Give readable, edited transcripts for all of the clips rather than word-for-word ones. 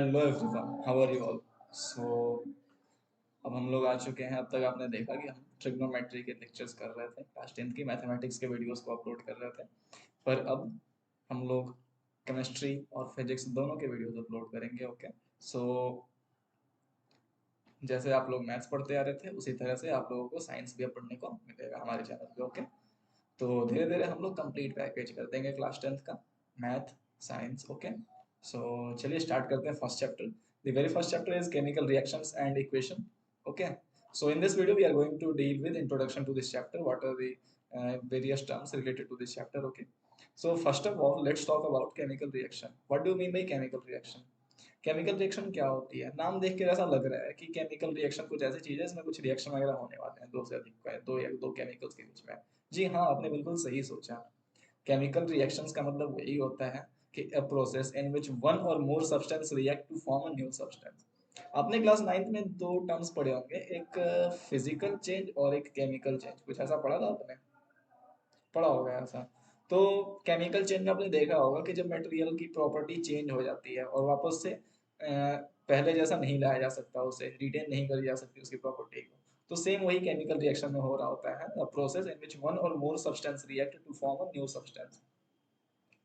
Hello everyone, how are you all. So अब हम लोग आ चुके हैं। अब तक आपने देखा कि हम ट्रिग्नोमेट्री के लेक्चर्स कर रहे थे, क्लास 10th की मैथमेटिक्स के वीडियोस को अपलोड कर रहे थे। पर अब हम लोग केमिस्ट्री और फिजिक्स दोनों के वीडियोस अपलोड करेंगे। ओके। सो जैसे आप लोग मैथ्स पढ़ते आ रहे थे, उसी तरह से आप लोगों को साइंस भी अब पढ़ने को मिलेगा हमारे चैनल पे। ओके। तो धीरे धीरे हम लोग कंप्लीट पैकेज कर देंगे क्लास 10th का, मैथ साइंस। ओके। सो चलिए स्टार्ट करते हैं first chapter. The very first chapter is chemical reactions and equation. Okay. So in this video we are going to deal with introduction to this chapter. What are the various terms related to this chapter? Okay. So first of all, let's talk about chemical reaction. What do you mean by chemical reaction? Chemical reaction क्या होती है? नाम देख के ऐसा लग रहा है कि केमिकल रिएक्शन कुछ ऐसी चीज है इसमें कुछ रिएक्शन वगैरह होने वाले हैं, दो से अधिक का, दो या दो केमिकल्स के बीच में। जी हाँ, आपने बिल्कुल सही सोचा। केमिकल रिएक्शंस का मतलब वही होता है कि a process in which one or more substance react to form a new substance। आपने क्लास 9th में दो टर्म्स पढ़े होंगे, एक फिजिकल चेंज और एक केमिकल चेंज। कुछ ऐसा पढ़ा था आपने? पढ़ा होगा ऐसा। तो केमिकल चेंज में आपने देखा होगा कि जब मटेरियल की प्रॉपर्टी चेंज हो जाती है और वापस से पहले जैसा नहीं लाया जा सकता, उसे रिटेन नहीं करी जा सकती उसकी प्रॉपर्टी को। तो सेम वही केमिकल रिएक्शन में हो रहा होता है, a process in which one or more substance react to form a new substance.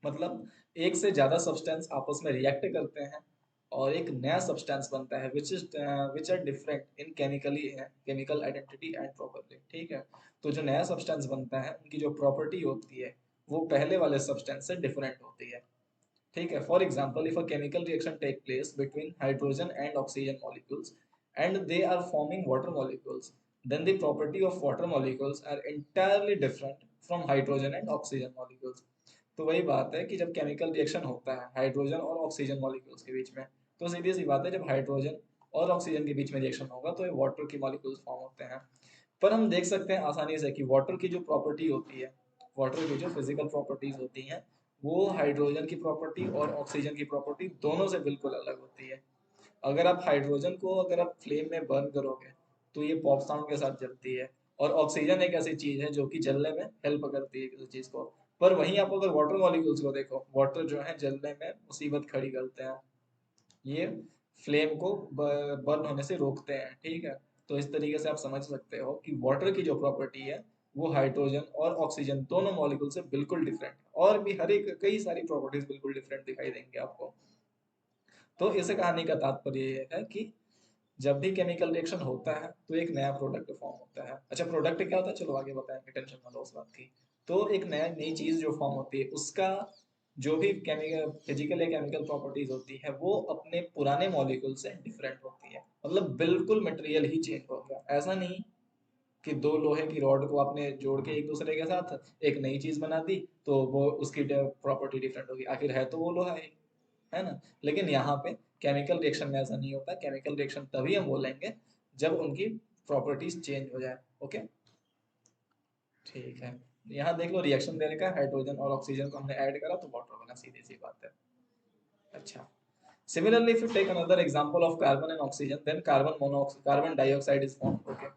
मतलब एक से ज्यादा सब्सटेंस आपस में रिएक्ट करते हैं और एक नया सब्सटेंस बनता है which are different in chemical identity and property. ठीक है। तो जो नया सब्सटेंस बनता है उनकी जो प्रॉपर्टी होती है वो पहले वाले सब्सटेंस से डिफरेंट होती है। ठीक है। For example, if a chemical reaction take place between hydrogen and oxygen molecules and they are forming water molecules, then the property of water molecules are entirely different from hydrogen and oxygen molecules। तो वही बात है कि जब chemical reaction होता है hydrogen और oxygen molecules के बीच में, तो सीधी सी बात है जब हाइड्रोजन और ऑक्सीजन के बीच में रिएक्शन होगा तो ये वाटर की मॉलिक्यूल्स फॉर्म होते हैं। पर हम देख सकते हैं आसानी से कि वाटर की जो प्रॉपर्टी होती है, वाटर की जो फिजिकल प्रॉपर्टीज होती हैं, वो हाइड्रोजन की प्रॉपर्टी और ऑक्सीजन की प्रॉपर्टी दोनों से बिल्कुल अलग होती है। अगर आप हाइड्रोजन को अगर आप फ्लेम में बर्न करोगे तो ये पॉप साउंड के साथ जलती है, और ऑक्सीजन एक ऐसी चीज है जो कि जलने में हेल्प करती है किसी चीज को। पर वहीं आप अगर वाटर मॉलिक्यूल्स को देखो, वाटर जो है जलने में मुसीबत खड़ी करते हैं, ये फ्लेम को बर्न होने से रोकते हैं। ठीक है। तो इस तरीके से आप समझ सकते हो कि वाटर की जो प्रॉपर्टी है वो हाइड्रोजन और ऑक्सीजन दोनों मॉलिक्यूल से बिल्कुल डिफरेंट है, और भी हर एक कई सारी प्रॉपर्टीज बिल्कुल डिफरेंट दिखाई देंगे आपको। तो इस कहानी का तात्पर्य ये है कि जब भी केमिकल रिएक्शन होता है तो एक नया प्रोडक्ट फॉर्म होता है। अच्छा, प्रोडक्ट क्या होता है चलो आगे बताएंगे, टेंशन मत लो उस बात की। तो एक नया नई चीज जो फॉर्म होती है उसका जो भी केमिकल फिजिकल या केमिकल प्रॉपर्टीज होती है वो अपने पुराने मॉलिक्यूल से डिफरेंट होती है। मतलब बिल्कुल मटेरियल ही चेंज हो गया। ऐसा नहीं कि दो लोहे की रॉड को आपने जोड़ के एक दूसरे के साथ एक नई चीज बना दी तो वो उसकी प्रॉपर्टी डिफरेंट होगी, आखिर है तो वो लोहा ही, है ना। लेकिन यहाँ पे केमिकल रिएक्शन में ऐसा नहीं होता। केमिकल रिएक्शन तभी हम बोलेंगे जब उनकी प्रॉपर्टीज चेंज हो जाए। ओके। ठीक है। यहाँ देख लो, रिएक्शन देने का हाइड्रोजन और ऑक्सीजन को हमने ऐड करा तो वाटर बना, सीधी सी बात है। अच्छा, similarly if you take another example of carbon and oxygen, then carbon dioxide is formed। Okay,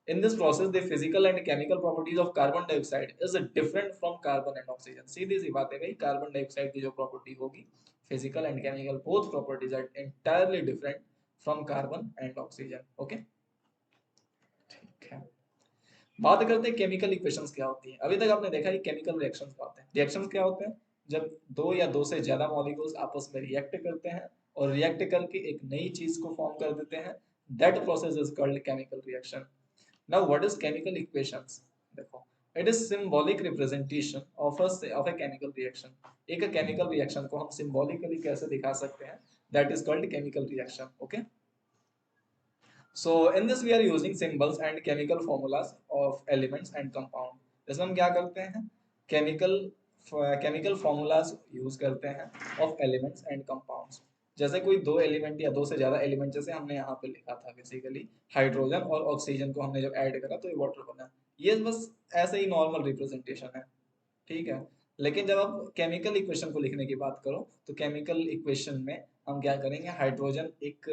in this process the physical and chemical properties of carbon dioxide is different from carbon and oxygen। सीधी सी बात है भाई, carbon dioxide की जो property होगी, physical and chemical both properties are entirely different from carbon and oxygen। Okay, ठीक है। बात करते हैं केमिकल इक्वेशंस क्या होती है। अभी तक आपने देखा कि केमिकल रिएक्शंस क्या होते हैं। रिएक्शंस क्या होते हैं? जब दो या दो से ज्यादा मॉलिक्यूल्स आपस में रिएक्ट करते हैं और रिएक्ट करके एक नई चीज को फॉर्म कर देते हैं, that process is called chemical reaction. Now what is chemical equations? देखो, it is symbolic representation of a chemical reaction. एक केमिकल रिएक्शन को हम सिंबॉलिकली कैसे दिखा सकते हैं? That is called chemical reaction. Okay. So in this we are using symbols and chemical formulas of elements and compound। इसमें हम क्या करते हैं? केमिकल फॉर्मूलाज यूज करते हैं ऑफ एलिमेंट्स एंड कंपाउंड्स। जैसे कोई दो एलिमेंट या दो से ज्यादा एलिमेंट, जैसे हमने यहाँ पे लिखा था बेसिकली हाइड्रोजन और ऑक्सीजन को हमने जब ऐड करा तो ये वाटर बना। ये बस ऐसे ही नॉर्मल रिप्रेजेंटेशन है। ठीक है। लेकिन जब आप केमिकल इक्वेशन को लिखने की बात करो तो केमिकल इक्वेशन में हम क्या करेंगे? हाइड्रोजन एक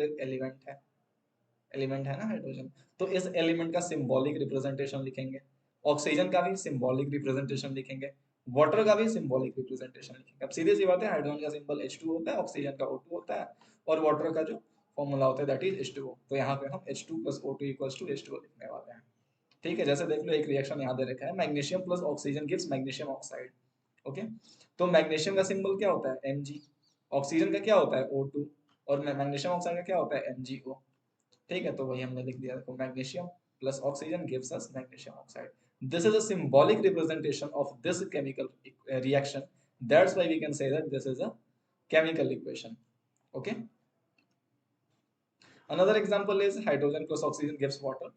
एलिमेंट है ना हाइड्रोजन, तो इस एलिमेंट का सिंबॉलिक रिप्रेजेंटेशन लिखेंगे। ऑक्सीजन का भी सिंबॉलिक रिप्रेजेंटेशन लिखेंगे। वाटर का भी सिंबॉलिक रिप्रेजेंटेशन लिखेंगे। अब सीधी सी बात है, हाइड्रोजन का सिंबल H2 होता है, ऑक्सीजन का O2 होता है, और वाटर का जो फॉर्मूला होता है दैट इज H2O। तो यहाँ पे हम H2 plus O2 equals to H2O लिखने वाले हैं। ठीक है, जैसे देख लो एक रिएक्शन यहाँ दे रखा है, magnesium plus oxygen gives magnesium oxide. Okay, तो मैग्नीशियम का सिंबल क्या होता है Mg, ऑक्सीजन का क्या होता है O2, और मैग्नीशियम ऑक्साइड का क्या होता है MgO। ठीक है, तो वही हमने लिख दिया, देखो magnesium plus oxygen gives us magnesium oxide. This is a symbolic representation of this chemical reaction. That's why we can say that this is a chemical equation. Okay. Another example is hydrogen plus oxygen gives water.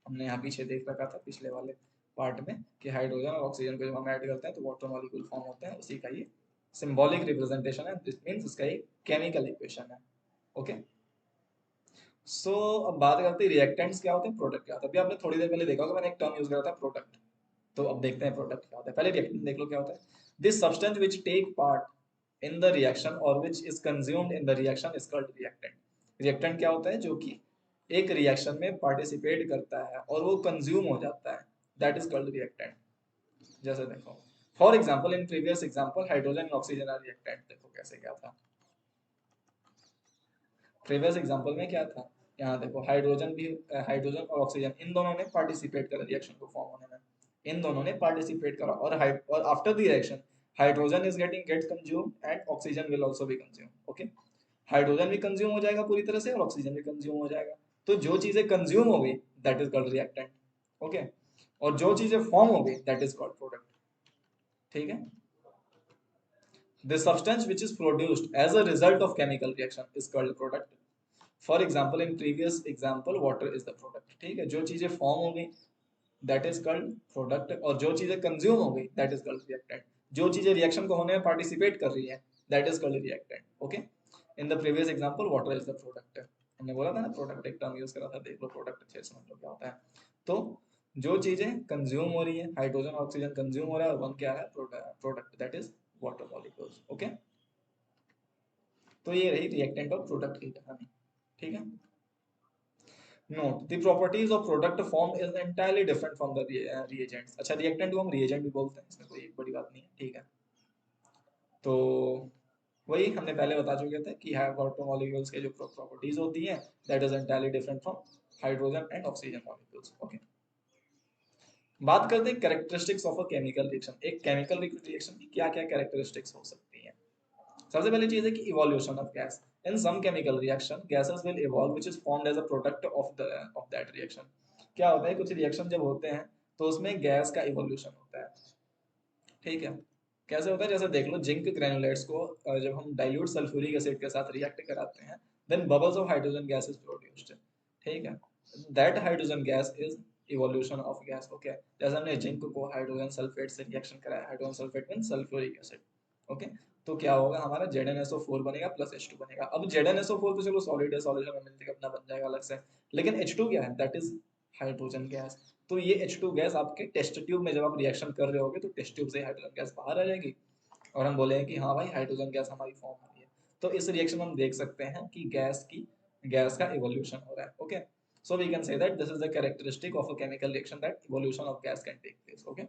हमने यहाँ पीछे देख रखा था पिछले वाले part में कि हाइड्रोजन और ऑक्सीजन को जब हम ऐड करते हैं तो वाटर मॉलिक्यूल फॉर्म होते हैं, उसी का ये सिंबॉलिक रिप्रेजेंटेशन है। दिस मींस इसका एक केमिकल इक्वेशन है। ओके, सो अब बात करते हैं रिएक्टेंट्स क्या होते हैं, प्रोडक्ट क्या होता है। अभी आपने थोड़ी देर पहले देखा होगा मैंने एक टर्म यूज करा था प्रोडक्ट। तो अब देखते हैं प्रोडक्ट क्या होता है। पहले रिएक्टेंट देख लो क्या होता है। This substance which take part in the reaction और which is consumed in the reaction is called reactant. Reactant क्या होता है, जो कि एक रिएक्शन में पार्टिसिपेट करता है और वो कंज्यूम हो जाता है, दैट इज कॉल्ड रिएक्टेंट। जैसे देखो for example in previous example hydrogen and oxygen are reactant. देखो कैसे क्या था प्रीवियस एग्जांपल में, क्या था यहाँ देखो हाइड्रोजन भी, हाइड्रोजन और ऑक्सीजन इन दोनों ने पार्टिसिपेट करा रिएक्शन को फॉर्म होने में, इन दोनों ने पार्टिसिपेट करा, और after the reaction hydrogen is get consume and oxygen will also be consume. Okay, hydrogen भी कंज्यूम हो जाएगा पूरी तरह से और ऑक्सीजन भी कंज्यूम हो जाएगा। तो जो चीजें कंज्यूम हो गई that is called reactant. Okay, और जो चीजें फॉर्म हो गई दैट इज कॉल्ड प्रोडक्ट। ठीक है, the substance which is produced as a result of chemical reaction is called product. For example in previous example water is the product. ठीक है, जो चीजें फॉर्म हो गई दैट इज कॉल्ड प्रोडक्ट, और जो चीजें कंज्यूम हो गई दैट इज कॉल्ड रिएक्टेंट। जो चीजें रिएक्शन को होने में पार्टिसिपेट कर रही है that is called reactant. Okay, in the previous example water is the product. हमने बोला था ना प्रोडक्ट एक टर्म यूज करा था, देख लो प्रोडक्ट अच्छे से समझ लो क्या होता है। तो जो चीजें कंज्यूम हो रही है, हाइड्रोजन और ऑक्सीजन कंज्यूम हो रहा है, और वन क्या है product that is water molecules. Okay, तो ये रही रिएक्टेंट और प्रोडक्ट की कहानी। ठीक है, note the properties of product form is entirely different from the reagents. अच्छा, रिएक्टेंट को हम रिएजेंट भी बोलते हैं, इसमें कोई बड़ी बात नहीं है। ठीक है, तो वही हमने पहले बता चुके थे कि वाटर मॉलिक्यूल्स के जो प्रॉपर्टीज होती हैं that is entirely different from hydrogen and oxygen molecules. Okay, बात करते हैं characteristics of a chemical reaction. एक केमिकल रिएक्शन की क्या क्या कैरेक्टरिस्टिक्स हो सकती हैं। सबसे पहली चीज है कि evolution of gas. In some chemical reaction gases will evolve which is formed as a product of that reaction. क्या होता है, कुछ रिएक्शन जब होते हैं तो उसमें गैस का इवोल्यूशन होता है। ठीक है, कैसे होता है, जैसे देख लो जिंक ग्रेनुलेट्स को जब हम डाइल्यूट सल्फ्यूरिक एसिड के साथ रिएक्ट कराते हैं then bubbles of hydrogen gas is produced. ठीक है, that hydrogen gas is evolution of gas. Okay, जैसे हमने जिंक को हाइड्रोजन सल्फेट से रिएक्शन कराया, hydrogen sulphate mean sulphuric acid. Okay, तो क्या होगा, हमारा ZnSO4 बनेगा प्लस H2 बनेगा। अब ZnSO4 तो चलो सॉलिड है, सॉल्यूशन में मिलकर अपना बन जाएगा अलग से, लेकिन H2 क्या है, दैट इज हाइड्रोजन गैस। तो ये H2 गैस आपके टेस्ट ट्यूब में जब आप रिएक्शन कर रहे होगे तो टेस्ट ट्यूब से हाइड्रोजन गैस बाहर आ जाएगी और हम बोलेंगे कि हाँ भाई हाइड्रोजन गैस हमारी फॉर्म हो रही है। तो इस रिएक्शन में हम देख सकते हैं कि गैस का इवोल्यूशन हो रहा है। Okay, so we can say that this is the characteristic of a chemical reaction that evolution of gas can take place. Okay,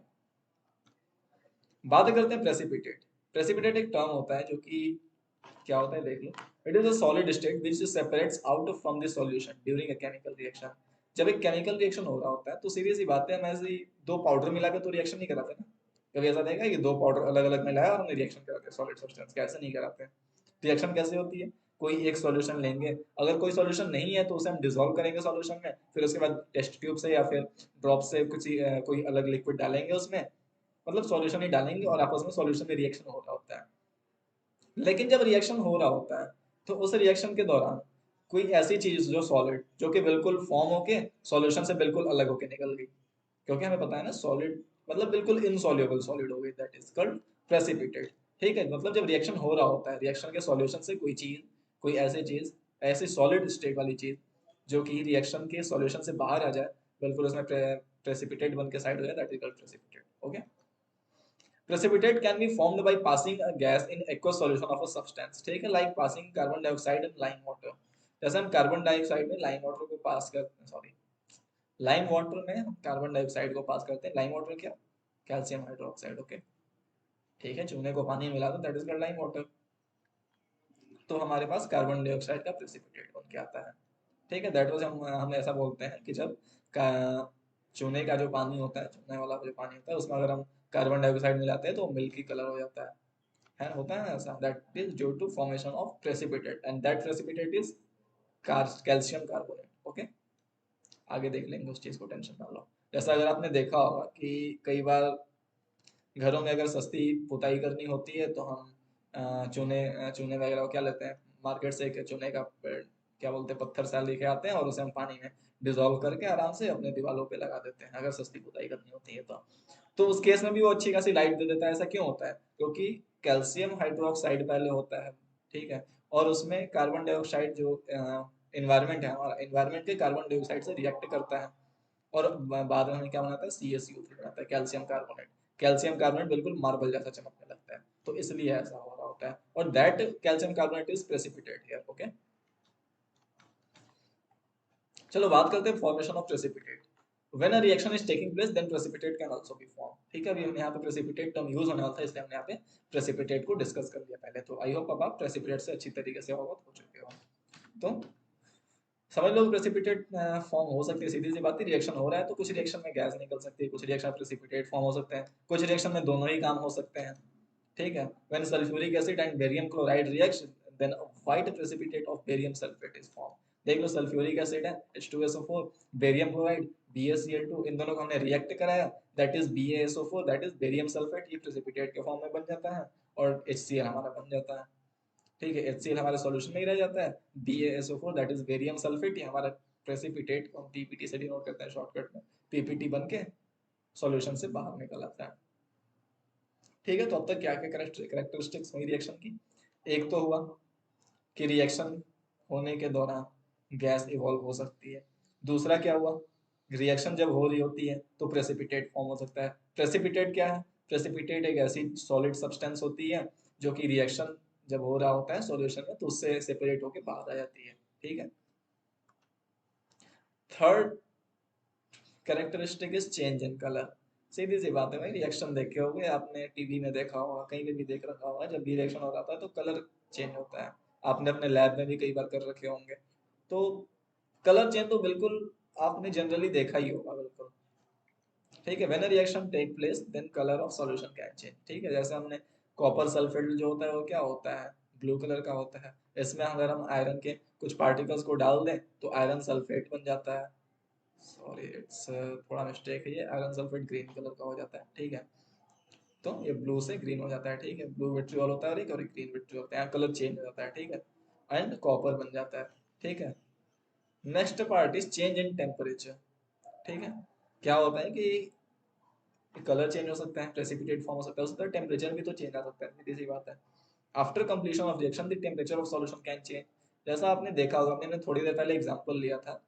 बात करते हैं प्रेसिपिटेट। प्रेसिपिटेट एक टर्म होता है जो कि क्या होता है देख लो, it is a solid state which separates out from the solution during a chemical reaction. जब एक केमिकल रिएक्शन हो रहा होता है तो सीधी सी बात है, हम ऐसे ही दो पाउडर मिला के तो रिएक्शन नहीं कराते ना। कभी ऐसा देखा कि दो पाउडर अलग अलग मिलाया और हमने रिएक्शन कराते सॉलिड सब्सटेंस का, ऐसे नहीं कराते। रिएक्शन कैसे होती है, कोई एक सॉल्यूशन लेंगे, अगर कोई सॉल्यूशन नहीं है तो उसे हम डिसॉल्व करेंगे सॉल्यूशन में, फिर उसके बाद टेस्ट ट्यूब से या फिर ड्रॉप से कुछ कोई अलग लिक्विड डालेंगे उसमें, मतलब सॉल्यूशन ही डालेंगे और आपस में सॉल्यूशन में रिएक्शन हो रहा होता है। लेकिन जब रिएक्शन हो रहा होता है तो उस रिएक्शन के दौरान कोई ऐसी चीज जो सॉलिड जो कि बिल्कुल फॉर्म होके सॉल्यूशन से बिल्कुल अलग होके निकल गई, क्योंकि हमें पता है ना सॉलिड मतलब बिल्कुल इनसॉल्युबल सॉलिड हो गई, दैट इज कॉल्ड प्रेसिपिटेट। ठीक है, मतलब जब रिएक्शन हो रहा होता है, रिएक्शन के सॉल्यूशन से कोई चीज, कोई ऐसी चीज, ऐसी सॉलिड स्टेट वाली चीज जो कि रिएक्शन के सॉल्यूशन से बाहर आ जाए, बिल्कुल उसमें प्रेसिपिटेट बन के साइड हो जाए, that is called precipitate. Okay, precipitate can be formed by passing a gas in aqueous solution of a substance, ठीक है, like passing carbon dioxide in lime water। जैसे हम कार्बन डाइऑक्साइड में लाइम वाटर को पास करते हैं, सॉरी लाइम वाटर में हम कार्बन डाइऑक्साइड को पास करते हैं, लाइम वाटर क्या, कैल्शियम हाइड्रोक्साइड। ओके, ठीक है, चूने को पानी में मिला दो, that is called lime water. तो हमारे पास कार्बन डाइऑक्साइड का प्रेसिपिटेट बन के आता है। ठीक है, दैट वाज हम ऐसा बोलते हैं कि जब का चूने का जो पानी होता है, चूने वाला जो पानी होता है, उसमें अगर हम कार्बन डाइऑक्साइड मिलाते हैं तो वो मिल्की कलर हो जाता है, होता है ना ऐसा। That is due to formation of precipitate, and that precipitate is calcium carbonate. Okay, आगे देख लेंगे उस चीज को, टेंशन ना लो। जैसा अगर आपने देखा होगा कि कई बार घरों में अगर सस्ती पुताई करनी होती है तो हम चूने वगैरह को क्या लेते हैं मार्केट से, एक चूने का क्या बोलते हैं, पत्थर सा लेके आते हैं और उसे हम पानी में डिजोल्व करके आराम से अपने दीवारों पे लगा देते हैं, अगर सस्ती पुताई करनी होती है तो उस केस में भी वो अच्छी खासी लाइट दे देता है। ऐसा क्यों होता है? क्योंकि कैल्शियम हाइड्रोक्साइड पहले होता है, ठीक है, और उसमें कार्बन डाइऑक्साइड जो इन्वायरमेंट है हमारा, इन्वायरमेंट के कार्बन डाइऑक्साइड से रिएक्ट करता है और बाद में हमें क्या बनाता है, CaCO3 बनाता है, कैल्शियम कार्बोनेट। कैल्शियम कार्बोनेट बिल्कुल मार्बल जैसा चमकने लगता है, तो इसलिए ऐसा हो रहा होता है, और that calcium carbonate is precipitate here. Okay, चलो बात करते हैं formation of precipitate. When a reaction is taking place then precipitate can also be form. ठीक है, अभी हमने यहाँ पे प्रेसिपिटेट टर्म यूज होने वाला था, इसलिए हमने यहाँ पे प्रेसिपिटेट को डिस्कस कर लिया पहले। तो आई होप अब आप प्रेसिपिटेट से अच्छी तरीके से अवगत हो चुके हो। तो समझ लो प्रेसिपिटेट फॉर्म हो सकती है, सीधी सी बात है, रिएक्शन हो रहा है तो कुछ रिएक्शन में गैस निकल सकती है, कुछ रिएक्शन प्रेसिपिटेट फॉर्म हो सकते हैं, कुछ रिएक्शन में दोनों ही काम हो सकते हैं। ठीक है, when sulphuric acid and barium chloride react then white precipitate of barium sulphate is form. देख लो, सल्फ्यूरिक एसिड है H2SO4, बेरियम क्लोराइड BaCl2, इन दोनों को हमने रिएक्ट कराया, that is BaSO4, that is barium sulphate, ये प्रेसिपिटेट के फॉर्म में बन जाता है और HCl हमारा बन जाता है। ठीक है, HCl हमारे सॉल्यूशन में ही रह जाता है, BaSO4 that is barium sulphate, ये हमारा प्रेसिपिटेट को हम PPT से डिनोट करते हैं शॉर्टकट में, PPT बन के सॉल्यूशन से बाहर निकल आता है। ठीक है, तो अब तक क्या क्या कैरेक्टरिस्टिक्स हुई रिएक्शन की? एक तो हुआ कि रिएक्शन होने के दौरान गैस इवॉल्व हो सकती है। दूसरा क्या हुआ, रिएक्शन जब हो रही होती है तो प्रेसिपिटेट फॉर्म हो सकता है। प्रेसिपिटेट क्या है? प्रेसिपिटेट एक ऐसी सॉलिड सब्सटेंस होती है जो कि रिएक्शन जब हो रहा होता है सॉल्यूशन में तो उससे सेपरेट होकर बाहर आ जाती है। ठीक है, third characteristic is change in colour. सीधी सी बात है भाई, रिएक्शन देखे होगे आपने, टीवी में देखा होगा, कहीं पे भी देख रखा होगा, जब भी रिएक्शन हो रहा था तो कलर चेंज होता है। आपने अपने लैब में भी कई बार कर रखे होंगे, तो कलर चेंज तो बिल्कुल आपने जनरली देखा ही होगा, बिल्कुल। ठीक है, when a reaction take place then colour of solution can change. ठीक है, जैसे हमने कॉपर सल्फेट जो होता है वो क्या होता है, ब्लू कलर का होता है। इसमें अगर हम आयरन के कुछ पार्टिकल्स को डाल दें तो आयरन सल्फेट बन जाता है, सॉरी इट्स थोड़ा मिस्टेक है, ये आयरन सल्फेट ग्रीन कलर का हो जाता है। ठीक है, तो ये ब्लू से ग्रीन हो जाता है। ठीक है, ब्लू विट्रियोल होता है और एक ग्रीन विट्रियोल होता है, कलर चेंज हो जाता है। ठीक है, एंड कॉपर बन जाता है। ठीक है, next part is change in temperature. ठीक है, क्या होता है कि कलर चेंज हो सकता है, प्रेसिपिटेट फॉर्म हो सकता है, उसका टेम्परेचर भी तो चेंज आ सकता है, सीधी सी बात है। After completion of reaction the temperature of solution can change. जैसा आपने देखा होगा, मैंने थोड़ी देर पहले एग्जांपल लिया था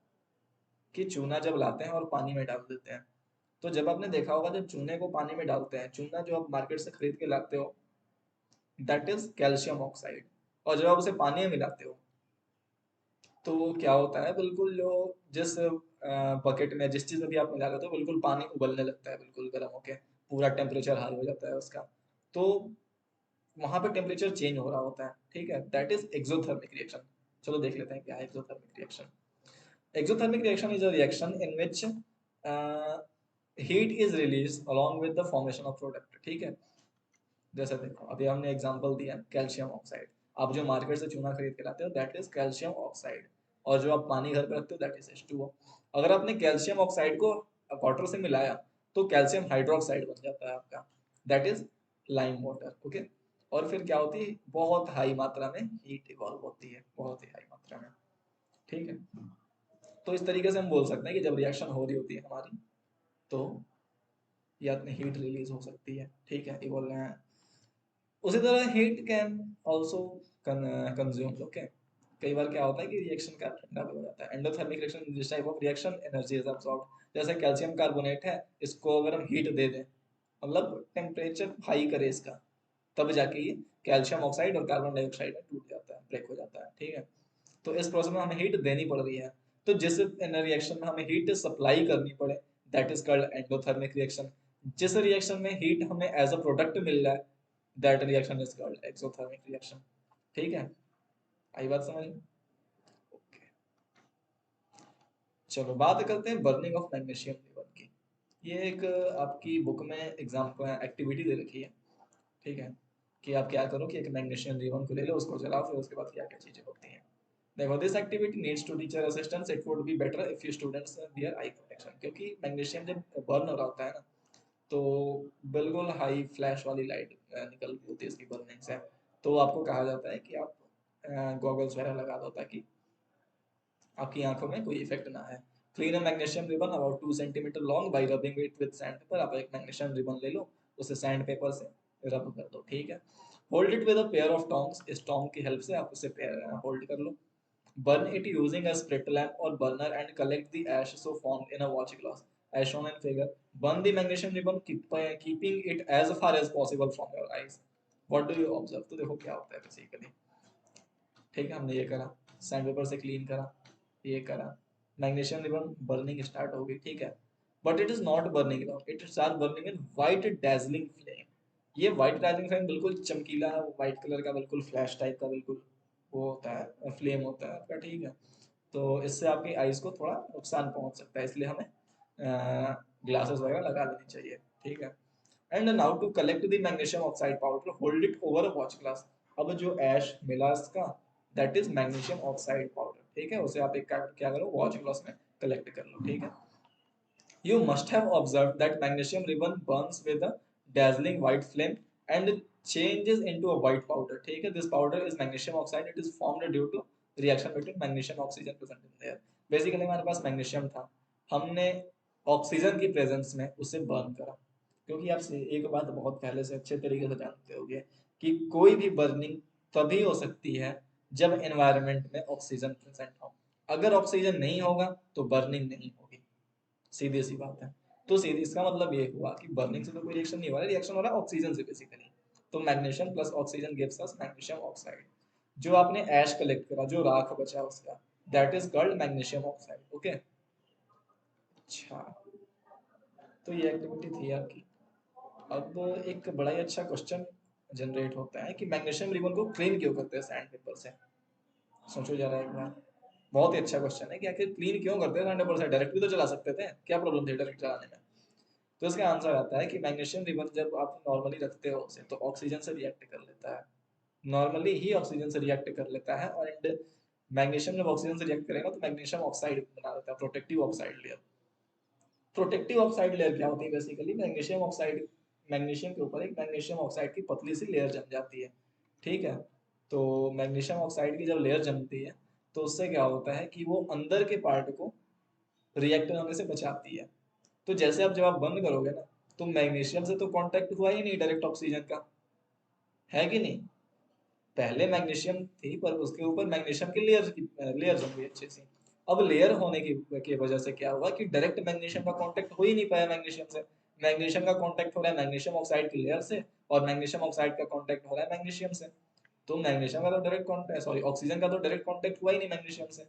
कि चूना जब लाते हैं और पानी में डाल देते हैं, तो जब आपने देखा होगा जब चूने को पानी में डालते हैं, चूना जो आप मार्केट से खरीद के लाते हो दैट इज कैल्शियम ऑक्साइड, और जब आप उसे पानी में मिलाते हो तो क्या होता है, बिल्कुल जो जिस बकेट में जिस चीज में भी आप मिला रहे हो बिल्कुल पानी उबलने लगता है, बिल्कुल गर्म होके पूरा टेम्परेचर हाई हो जाता है उसका। तो वहां पे टेम्परेचर चेंज हो रहा होता है। ठीक है, दैट इज एक्सोथर्मिक रिएक्शन। चलो देख लेते हैं क्या है exothermic reaction. Exothermic reaction is a reaction in which heat is release along with the formation of product। ठीक है, जैसे देखो अभी हमने एग्जांपल दिया कैल्शियम ऑक्साइड, आप जो मार्केट से चूना खरीद के लाते हो दैट इज कैल्शियम ऑक्साइड, और जो आप पानी घर पे रखते हो दैट इज H2O। अगर आपने कैल्शियम ऑक्साइड को वाटर से मिलाया तो कैल्शियम हाइड्रोक्साइड बन जाता है आपका, that is lime water. Okay, और फिर क्या होती है, बहुत हाई मात्रा में हीट इवॉल्व होती है, बहुत ही हाई मात्रा में। ठीक है, तो इस तरीके से हम बोल सकते हैं कि जब रिएक्शन हो रही होती है हमारी तो या हीट रिलीज हो सकती है। ठीक है, इवॉल्व उसी तरह heat can also consume. Okay, कई बार क्या होता है कि रिएक्शन का ठंडा भी हो जाता है। Endothermic reaction, this type of reaction energy is absorbed. जैसे कैल्शियम कार्बोनेट है, इसको अगर हम हीट दे दें, मतलब टेम्परेचर हाई करे इसका, तब जाके ये कैल्शियम ऑक्साइड और कार्बन डाइऑक्साइड में टूट जाता है, ब्रेक हो जाता है। ठीक है, तो इस प्रोसेस में हमें हीट देनी पड़ रही है, तो जिस रिएक्शन में हमें हीट सप्लाई करनी पड़े that is called endothermic reaction. जिस रिएक्शन में हीट हमें एज अ प्रोडक्ट मिल रहा है that reaction is called exothermic reaction. ठीक है, आई बात समझ में? ओके, चलो बात करते हैं बर्निंग ऑफ मैग्नीशियम रिबन की। ये एक आपकी बुक में एग्जाम एक्टिविटी दे रखी है, ठीक है, कि आप क्या करो कि एक मैग्नीशियम रिबन को ले लो, उसको जलाओ, फिर उसके बाद क्या क्या चीजें होती हैं। देखो, this activity needs to teacher assistance, it would be better if you students wear eye protection, क्योंकि मैग्नीशियम जब बर्न हो रहा होता है ना, तो बिल्कुल हाई फ्लैश वाली लाइट निकल रही होती है इसकी बर्निंग से। तो आपको कहा जाता है कि आप गॉगल्स वगैरह लगा दो ताकि आपकी आंखों में कोई इफेक्ट ना है। Clean a magnesium ribbon about 2 centimetre long by rubbing it with sand paper. आप एक मैग्नीशियम रिबन ले लो, उसे सैंड पेपर से रब कर दो, ठीक है। Hold it with a pair of tongs, इस टोंग की हेल्प से आप उसे होल्ड कर लो। Burn it using a split lamp or burner and collect the ash so formed in a watch glass, as shown in figure. Burn the magnesium ribbon, keeping it as far as possible from your eyes. What do you observe? तो देखो क्या होता है basically, ठीक है, हमने ये करा, सैंड पेपर से क्लीन करा, ये करा, मैग्नीशियम रिबन बर्निंग स्टार्ट हो गई, ठीक है। But it is not burning now, it start burning in white dazzling flame. ये व्हाइट डैजलिंग फ्लेम बिल्कुल चमकीला व्हाइट कलर का, बिल्कुल फ्लैश टाइप का, बिल्कुल वो होता है, फ्लेम होता है आपका, ठीक है। तो इससे आपकी आईज को थोड़ा नुकसान पहुंच सकता है, इसलिए हमें ग्लासेस वगैरह लगा लेनी चाहिए, ठीक है। And now to collect the magnesium oxide powder, hold it over a watch glass. अब जो ऐश मिला इसका, that is magnesium oxide powder, ठीक है, उसे आप एक क्या करो, वॉच ग्लास में कलेक्ट कर लो, ठीक है। You must have observed that magnesium ribbon burns with a dazzling white flame and changes into a white powder, ठीक है। This powder is magnesium oxide, it is formed due to reaction between magnesium oxygen present in there। Basically हमारे पास magnesium था, हमने oxygen की presence में उसे burn करा, क्योंकि आप एक बात बहुत पहले से अच्छे तरीके से जानते होंगे कि कोई भी बर्निंग तभी हो सकती है जब एनवायरनमेंट में ऑक्सीजन प्रेजेंट हो। अगर ऑक्सीजन नहीं होगा तो बर्निंग नहीं होगी, सीधी सी बात है। तो सीधी इसका मतलब ये हुआ कि बर्निंग से तो कोई रिएक्शन नहीं हो रहा है, रिएक्शन हो रहा है ऑक्सीजन से बेसिकली। तो magnesium plus oxygen gives us magnesium oxide. जो आपने ऐश कलेक्ट करा, जो राख बचा उसका, that is called magnesium oxide, okay. अच्छा, तो ये एक्टिविटी थी आपकी। अब एक बड़ा ही अच्छा क्वेश्चन जनरेट होता है कि मैग्नीशियम रिबन को क्लीन क्यों करते हैं सैंड पेपर से। सोचो जरा एक बार, बहुत ही अच्छा क्वेश्चन है कि आखिर क्लीन क्यों करते हैं सैंड पेपर से, डायरेक्ट भी तो चला सकते थे, क्या प्रॉब्लम थी डायरेक्ट चलाने में। तो इसका आंसर आता है कि मैग्नीशियम रिबन जब आप नॉर्मली रखते हो उसे, तो ऑक्सीजन से रिएक्ट कर लेता है, नॉर्मली ही ऑक्सीजन से रिएक्ट कर लेता है। और एंड मैग्नीशियम जब ऑक्सीजन से रिएक्ट करेगा तो मैग्नीशियम ऑक्साइड बना देता है, protective oxide layer. Protective oxide layer क्या होती है बेसिकली, मैग्नीशियम ऑक्साइड, मैग्नीशियम के ऊपर एक मैग्नीशियम ऑक्साइड की पतली सी लेयर जम जाती है, ठीक है। तो मैग्नीशियम ऑक्साइड की जब लेयर जमती है, तो उससे क्या होता है कि वो अंदर के पार्ट को रिएक्ट होने से बचाती है। तो जैसे आप जब आप बंद करोगे ना, तो मैग्नीशियम से तो कांटेक्ट हुआ ही नहीं डायरेक्ट ऑक्सीजन का, है कि नहीं। पहले मैग्नीशियम थी पर उसके ऊपर मैग्नीशियम की लेयर जम गई अच्छे से। अब लेयर होने की वजह से क्या हुआ कि डायरेक्ट मैग्नीशियम का कांटेक्ट हो ही नहीं पाया मैग्नीशियम से। मैग्नीशियम का कांटेक्ट हो रहा है मैग्नीशियम ऑक्साइड की लेयर से, और मैग्नीशियम ऑक्साइड का कांटेक्ट हो रहा है मैग्नीशियम से। तो मैग्नीशियम का तो डायरेक्ट कांटेक्ट, सॉरी, ऑक्सीजन का तो डायरेक्ट कांटेक्ट हुआ ही नहीं मैग्नीशियम से।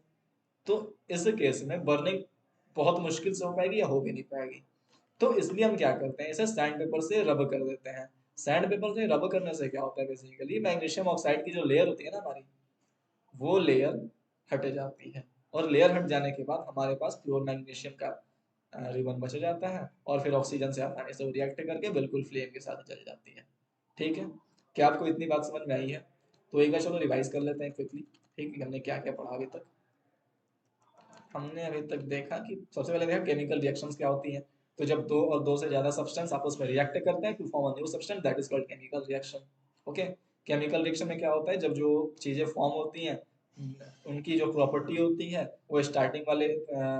तो इस केस में बर्निंग बहुत मुश्किल से हो पाएगी या हो भी नहीं पाएगी। तो इसलिए हम क्या करते हैं, इसे सैंड पेपर से रब कर देते हैं। सैंड पेपर से रब करने से क्या होता है बेसिकली, मैग्नीशियम ऑक्साइड की जो लेयर होती है ना हमारी, वो लेयर हट जाती है। और लेयर हट जाने के बाद हमारे पास प्योर मैग्नीशियम का रिबन बच जाता है, और फिर ऑक्सीजन से आसानी से रिएक्ट करके बिल्कुल फ्लेम के साथ जल जाती है, ठीक है। क्या आपको इतनी बात समझ में आई है? तो एक बार चलो रिवाइज कर लेते हैं क्विकली, ठीक है, हमने क्या क्या पढ़ा अभी तक। हमने अभी तक देखा कि सबसे पहले देखा केमिकल रिएक्शंस क्या होती हैं। तो जब दो और दो से ज्यादा सब्सटेंस आपस में रिएक्ट करते हैं to form a new substance, that is called chemical reaction, okay. Chemical reaction में क्या होता है, जब जो चीजें फॉर्म होती हैं, उनकी जो प्रॉपर्टी होती है वो स्टार्टिंग वाले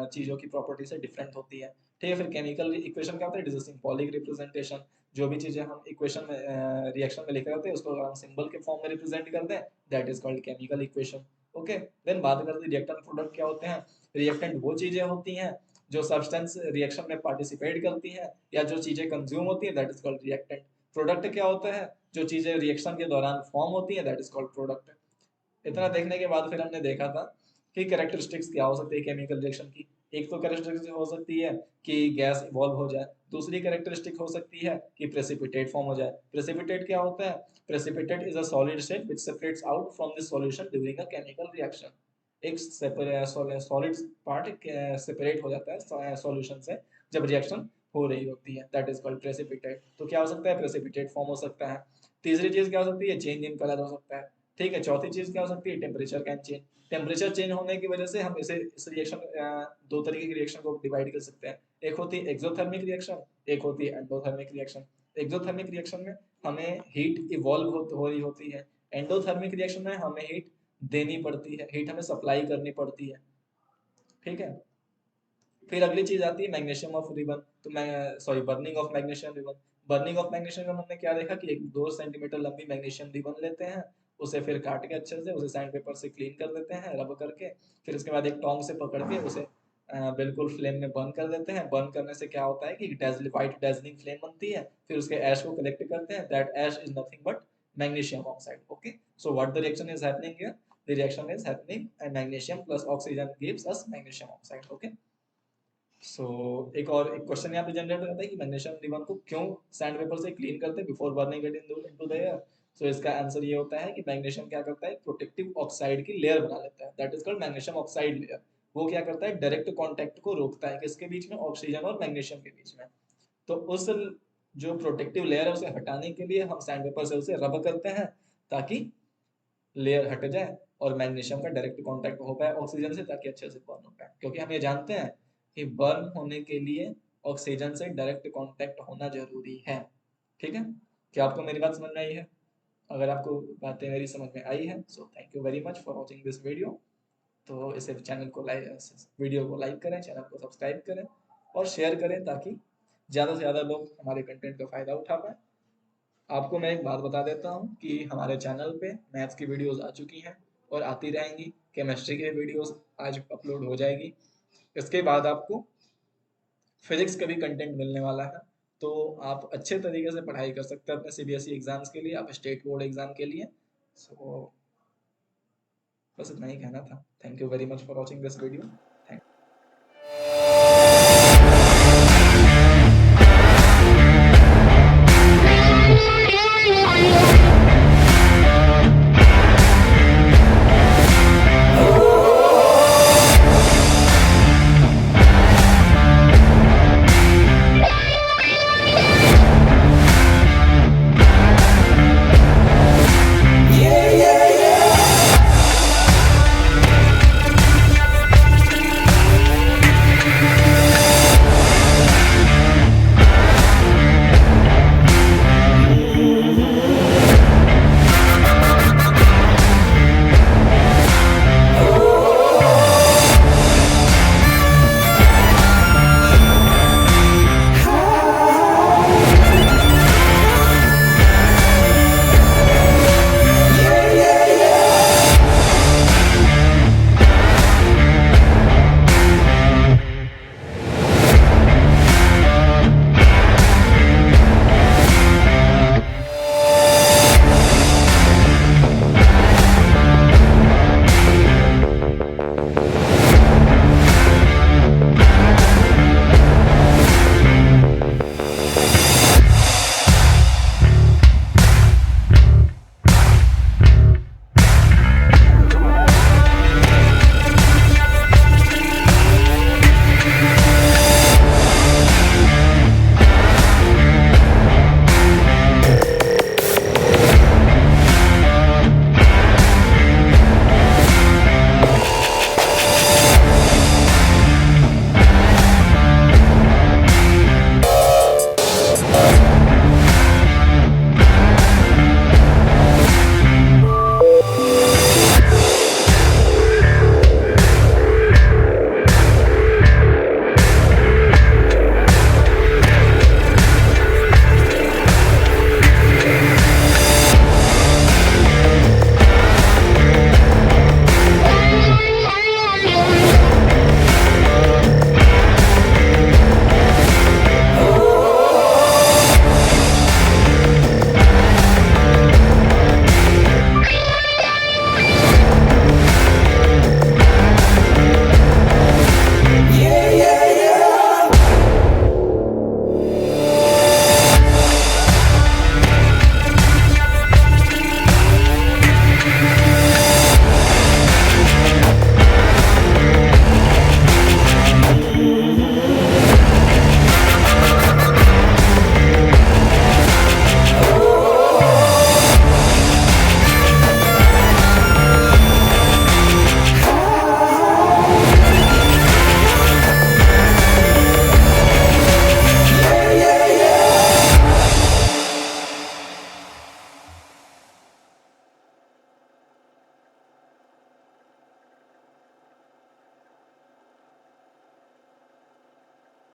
चीजों की प्रॉपर्टी से डिफरेंट होती है, ठीक है। फिर केमिकल इक्वेशन क्या होता है, it is a symbolic representation. जो भी चीजें हम इक्वेशन में रिएक्शन में लिखे होते हैं उसको अगर हम सिंबल के फॉर्म में रिप्रेजेंट करते हैं, that is called chemical equation, okay. Then बात करते हैं रिएक्टेंट प्रोडक्ट क्या होते हैं। रिएक्टेंट वो चीजें होती हैं जो सब्सटेंस रिएक्शन में पार्टिसिपेट करती हैं या जो चीजें कंज्यूम होती हैं, that is called reactant. Product क्या होता है, जो चीजें रिएक्शन के दौरान फॉर्म होती हैं, दैट इज कॉल्ड प्रोडक्ट। इतना देखने के बाद फिर हमने देखा था कि कैरेक्टरिस्टिक्स क्या हो सकती है केमिकल रिएक्शन की। एक तो कैरेक्टरिस्टिक हो सकती है कि गैस इवॉल्व हो जाए, दूसरी कैरेक्टरिस्टिक हो सकती है कि प्रेसिपिटेट फॉर्म हो जाए। प्रेसिपिटेट क्या होता है? Precipitate is a solid state which separates out from the solution during a chemical reaction. एक सॉलिड पार्ट सेपरेट हो जाता है सॉल्यूशन से जब रिएक्शन हो रही होती है, दैट इज कॉल्ड प्रेसिपिटेट। तो क्या हो सकता है? प्रेसिपिटेट फॉर्म हो सकता है। तीसरी चीज क्या हो सकती है? चेंज इन कलर हो सकता है। ठीक है, चौथी चीज क्या हो सकती है? Temperature can change. Temperature change होने की वजह से हम इस रिएक्शन दो तरीके की रिएक्शन को डिवाइड कर सकते हैं। एक होती है एक्सोथर्मिक रिएक्शन, एक होती है एंडोथर्मिक रिएक्शन। एक्सोथर्मिक रिएक्शन में हमें हीट इवॉल्व हो रही होती है, एंडोथर्मिक रिएक्शन में हमें हीट देनी पड़ती है, हीट हमें सप्लाई करनी पड़ती है। ठीक है, फिर अगली चीज आती है मैग्नीशियम ऑफ रिबन। तो मैं sorry burning of magnesium ribbon. Burning of magnesium ribbon हमने क्या देखा कि एक 2 सेंटीमीटर लंबी मैग्नीशियम रिबन लेते हैं, उसे फिर काट के अच्छे से उसे सैंड पेपर से क्लीन कर देते हैं रब करके। फिर उसके बाद एक टोंग से पकड़ के उसे बिल्कुल फ्लेम में बर्न कर देते हैं। बर्न करने से क्या होता है कि वाइट डेजलिंग फ्लेम बनती है। फिर उसके ऐश को कलेक्ट करते हैं, that ash is nothing but magnesium oxide. Okay, so what the reaction is happening here? The reaction is happening and magnesium plus oxygen gives us magnesium oxide. Okay, so एक question यहाँ पे generate हो जाता है कि magnesium ribbon को क्यों sand paper से क्लीन करते हैं before burning it into the air. So इसका आंसर ये होता है कि मैग्नीशियम क्या करता है? प्रोटेक्टिव ऑक्साइड की लेयर बना लेता है, that is called magnesium oxide layer. वो क्या करता है? डायरेक्ट कांटेक्ट को रोकता है किसके बीच में? ऑक्सीजन और मैग्नीशियम के बीच में। तो उस जो प्रोटेक्टिव लेयर है उसे हटाने के लिए हम सैंड पेपर से उसे रब करते हैं ताकि लेयर हट जाए और मैग्नीशियम का डायरेक्ट कांटेक्ट हो पाए ऑक्सीजन से, ताकि अच्छे से बर्न हो पाए। क्योंकि हम ये जानते हैं कि बर्न होने के लिए ऑक्सीजन से डायरेक्ट कांटेक्ट होना जरूरी है। ठीक है, क्या आपको मेरी बात समझ में आई है? अगर आपको बातें मेरी समझ में आई है, so thank you very much for watching this video. तो इसे चैनल को लाइक, वीडियो को लाइक करें, चैनल को सब्सक्राइब करें और शेयर करें ताकि ज़्यादा से ज़्यादा लोग हमारे कंटेंट का फ़ायदा उठा पाएँ। आपको मैं एक बात बता देता हूँ कि हमारे चैनल पे मैथ्स की वीडियोस आ चुकी हैं और आती रहेंगी। केमिस्ट्री की वीडियोस आज अपलोड हो जाएगी। इसके बाद आपको फिजिक्स का भी कंटेंट मिलने वाला है। तो आप अच्छे तरीके से पढ़ाई कर सकते हैं अपने सीबीएसई एग्जाम्स के लिए, आप स्टेट बोर्ड एग्जाम के लिए। सो बस इतना ही कहना था। Thank you very much for watching this video.